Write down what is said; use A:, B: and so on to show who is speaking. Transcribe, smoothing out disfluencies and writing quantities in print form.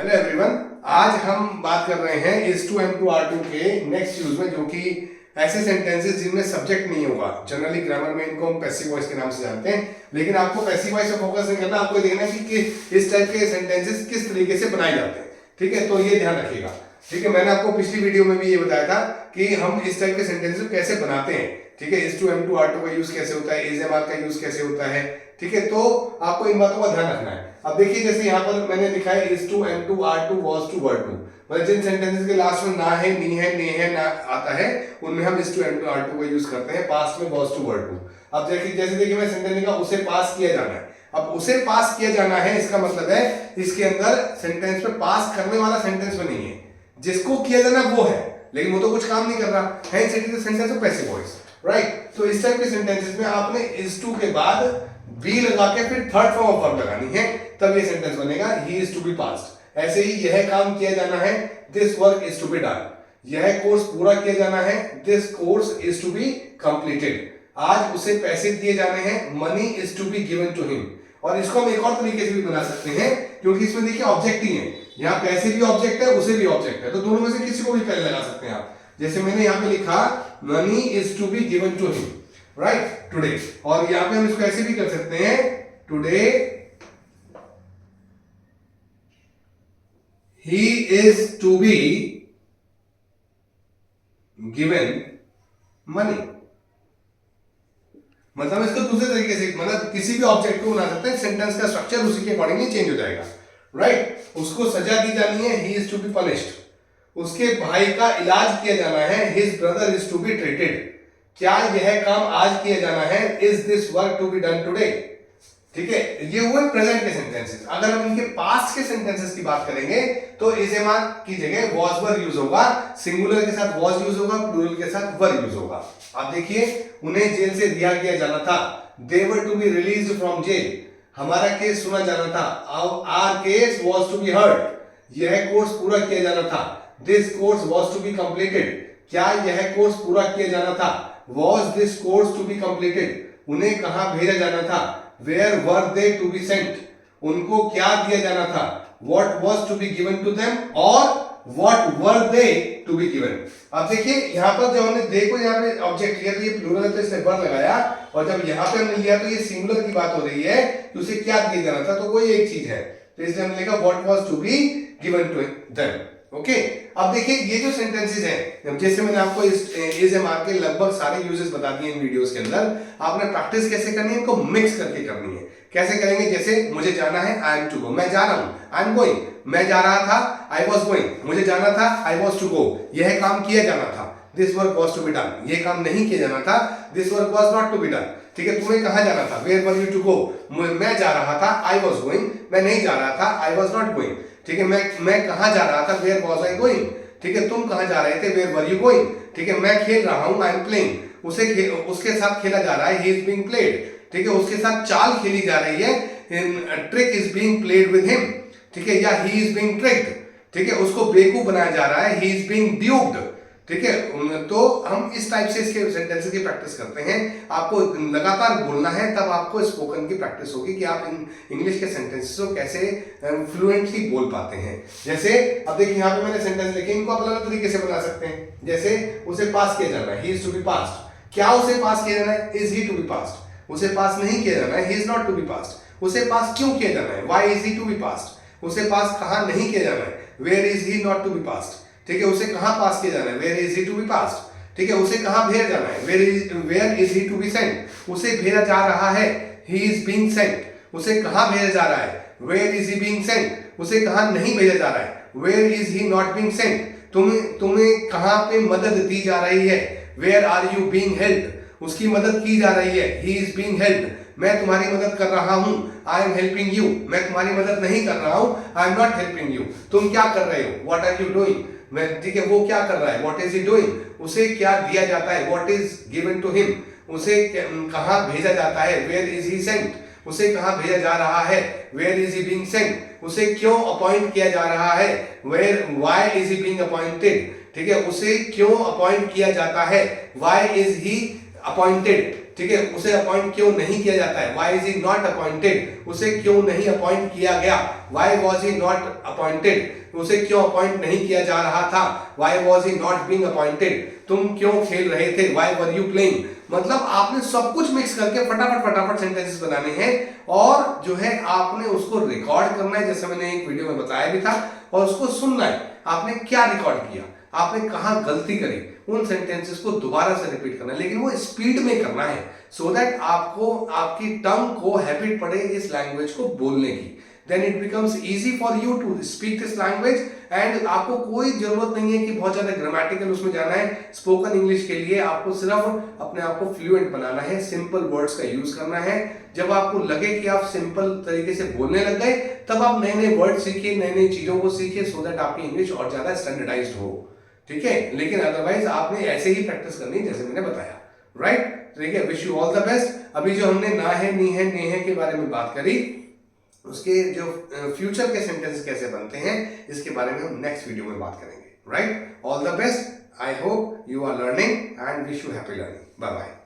A: Hello everyone, आज हम बात कर रहे हैं is to am to are to के नेक्स्ट यूज में, जो कि ऐसे सेंटेंसेस जिनमें सब्जेक्ट नहीं होगा। जनरली ग्रामर में इनको हम पैसिव वॉइस के नाम से जानते हैं, लेकिन आपको पैसिव वॉइस पे फोकस नहीं करना, आपको देखना है कि इस टाइप के सेंटेंसेस किस तरीके से बनाए जाते हैं। ठीक है, तो ये ध्यान रखिएगा। ठीक है, मैंने आपको पिछली वीडियो में भी ये बताया था कि हम इस टाइप के सेंटेंसेस कैसे बनाते हैं। ठीक है, is to am to are to का यूज कैसे होता है, इज एम आर का यूज कैसे होता है। ठीक है, तो आपको इन बातों का ध्यान रखना है। अब देखिए, जैसे यहाँ पर मैंने लिखा है is to am to are to was to were to, मतलब जिन सेंटेंसेस के लास्ट में ना है, नी है, ने है, ना आता है, उनमें हम is to am to are to का यूज करते हैं। पास्ट में वॉज टू वर टू। अब देखिए, जैसे देखिए मैं सेंटेंस लिखा उसे पास किया जाना है। अब उसे पास किया जाना है, इसका मतलब है इसके अंदर सेंटेंस में पास करने वाला सेंटेंस में नहीं है, जिसको किया जाना वो है, लेकिन वो तो कुछ काम नहीं कर रहा है। It is the sentence of passive voice, right. तो इस टाइप के सेंटेंसेस में आपने इज टू के बाद बी लगा के फिर थर्ड फॉर्म ऑफ वर्ब लगानी है, तब ये सेंटेंस बनेगा he is to be passed. ऐसे ही यह काम किया जाना है, this work is to be done. यह कोर्स पूरा किया जाना है, this course is to be completed. आज उसे पैसे दिए जाने हैं, money is to be given to him. और इसको हम एक और तरीके से भी बना सकते हैं, क्योंकि इसमें देखिए ऑब्जेक्ट ही है, यहाँ पैसे भी ऑब्जेक्ट है, उसे भी ऑब्जेक्ट है, तो दोनों में से किसी को भी पहले लगा सकते हैं आप। जैसे मैंने यहाँ पे लिखा money is to be given to him, right, today. और यहां पे हम इसको ऐसे भी कर सकते हैं, today he is to be given money. मतलब इसको दूसरे तरीके से, मतलब किसी भी ऑब्जेक्ट को बना सकते हैं, सेंटेंस का स्ट्रक्चर उसी के अकॉर्डिंगली चेंज हो जाएगा, राइट। उसको सजा दी जानी है, he is to be punished. उसके भाई का इलाज किया जाना है, his brother is to be treated. क्या यह काम आज किया जाना है, is this work to be done today. ठीक है, ये हुए प्रेजेंट के सेंटेंसेस। अगर हम इनके पास्ट के सेंटेंसेस की बात करेंगे तो इज एम आर की जगह वॉज वर यूज होगा, सिंगुलर के साथ वॉज यूज होगा, प्लूरल के साथ वर यूज होगा। अब देखिए, उन्हें जेल से रिहा किया जाना था, they were to be released from jail. हमारा केस सुना जाना था, our case was to be heard. यह कोर्स पूरा किया जाना था, this course was to be completed. क्या यह कोर्स पूरा किया जाना था, was this course to be completed। उन्हें कहां भेजा जाना था, where were they to be sent। उनको क्या दिया जाना था, what was to be given to them और what were they to be given। अब देखिए, यहां पर जब हमने देखो यहाँ पे ऑब्जेक्ट लिया तो ये प्लूरल है, तो इसने वर लगाया, और जब यहां पे हमने लिया तो ये सिंगुलर की बात हो रही है कि उसे क्या दिया जाना था, तो कोई एक चीज है, तो इसलिए हमने लिखा what was to be given to them। Okay, अब देखिए ये जो सेंटेंसेस हैं, जैसे मैंने आपको इज एम आर के लगभग सारे यूजेस बता दिए इन वीडियोस के अंदर। आपने प्रैक्टिस कैसे करनी है, इनको मिक्स करके करनी है। कैसे करेंगे, जैसे मुझे जाना है, आई एम टू गो, मैं जा रहा हूं, आई एम गोइंग। मैं जा रहा था, आई वॉज गोइंग। मुझे जाना था, आई वॉज टू गो। यह काम किया जाना था, this work was to be done. यह काम नहीं किया जाना था, this work was not to be done. ठीक है, तुम्हें कहां जाना था, where were you to go. मैं जा रहा था, आई वॉज गोइंग। मैं नहीं जा रहा था, आई वॉज नॉट गोइंग। ठीक है, मैं कहां जा रहा था, वेयर वॉज आई गोइंग। ठीक है, तुम कहां जा रहे थे, वेयर वर यू गोइंग। ठीक है, मैं खेल रहा हूं, आई एम प्लेइंग। उसके साथ खेला जा रहा है, ही इज बीइंग प्लेड। ठीक है, उसके साथ चाल खेली जा रही है, trick is being played with him. ठीक है, या ही इज बीइंग ट्रिक्ड। ठीक है, उसको बेवकूफ बनाया जा रहा है, ही इज बीइंग ड्यूक्ड। ठीक है, तो हम इस टाइप से इसके सेंटेंसेस की प्रैक्टिस करते हैं। आपको लगातार बोलना है, तब आपको स्पोकन की प्रैक्टिस होगी कि आप इंग्लिश के सेंटेंसेस को कैसे फ्लुएंटली बोल पाते हैं। जैसे अब देखिए, यहाँ पे मैंने सेंटेंस लिखे, इनको आप अलग तरीके से बना सकते हैं। जैसे उसे पास किया जाना है, he is to be passed. क्या उसे पास किया जाना है, is he to be passed. उसे पास नहीं किया जाना है, he is not to be passed. उसे पास क्यों किया जाना है, why is he to be passed. उसे पास कहां नहीं किया जाना है, where is he not to be passed. ठीक है, उसे कहां पास किया जाना है, where is he to be passed. ठीक है, उसे कहां भेजा जाना है, where is he to be sent. उसे भेजा जा रहा है, ही इज बीइंग सेंट। उसे कहां भेजा जा रहा है, where is he being sent. उसे कहां नहीं भेजा जा रहा है, where is he not being sent. तुम्हें कहां पे मदद दी जा रही है, where are you being helped. उसकी मदद की जा रही है, ही इज बीइंग हेल्प्ड। मैं तुम्हारी मदद कर रहा हूं, आई एम हेल्पिंग यू। मैं तुम्हारी मदद नहीं कर रहा हूं, I am not helping you. तुम क्या कर रहे हो, व्हाट आर यू डूइंग। ठीक है, वो क्या कर रहा है, व्हाट इज ही डूइंग। उसे क्या दिया जाता है, what is given to him. उसे कहां भेजा जाता है, वेयर इज ही सेंट। उसे कहां भेजा जा रहा है, where is he being sent. उसे क्यों अपॉइंट किया जा रहा है, why is he being appointed. ठीक है, उसे क्यों अपॉइंट किया जाता है, व्हाई इज ही अपॉइंटेड। ठीक है, उसे अपॉइंट क्यों नहीं किया जाता है, why is he not appointed, उसे क्यों नहीं अपॉइंट किया गया, why was he not appointed, उसे क्यों अपॉइंट नहीं किया जा रहा था, why was he not being appointed, तुम क्यों खेल रहे थे, व्हाई वर यू प्लेइंग। मतलब आपने सब कुछ मिक्स करके फटाफट सेंटेंसेस बनाने हैं और जो है आपने उसको रिकॉर्ड करना है, जैसे मैंने एक वीडियो में बताया भी था, और उसको सुनना है आपने क्या रिकॉर्ड किया, आपने कहां गलती करी, उन सेंटेंसेस को दोबारा से रिपीट करना है, लेकिन वो स्पीड में करना है, सो दैट आपको आपकी टंग को हैबिट पड़े इस लैंग्वेज को बोलने की। Then it becomes easy for you to speak this language, and आपको कोई जरूरत नहीं है कि बहुत ज्यादा ग्रामेटिकल उसमें जाना है। स्पोकन इंग्लिश के लिए आपको सिर्फ अपने आप को फ्लुएंट बनाना है, सिंपल वर्ड्स का यूज करना है। जब आपको लगे कि आप सिंपल तरीके से बोलने लग गए, तब आप नए नए वर्ड सीखिए, नई नई चीजों को सीखिए, सो दैट आपकी इंग्लिश और ज्यादा स्टैंडर्डाइज्ड हो। ठीक है, लेकिन अदरवाइज आपने ऐसे ही प्रैक्टिस करनी है जैसे मैंने बताया, राइट। ठीक है, wish you all the best. अभी जो हमने ना है, नी है, ने है के बारे में बात करी, उसके जो फ्यूचर के सेंटेंस कैसे बनते हैं इसके बारे में हम नेक्स्ट वीडियो में बात करेंगे, right. All the best, I hope you are learning and wish you happy learning. Bye bye.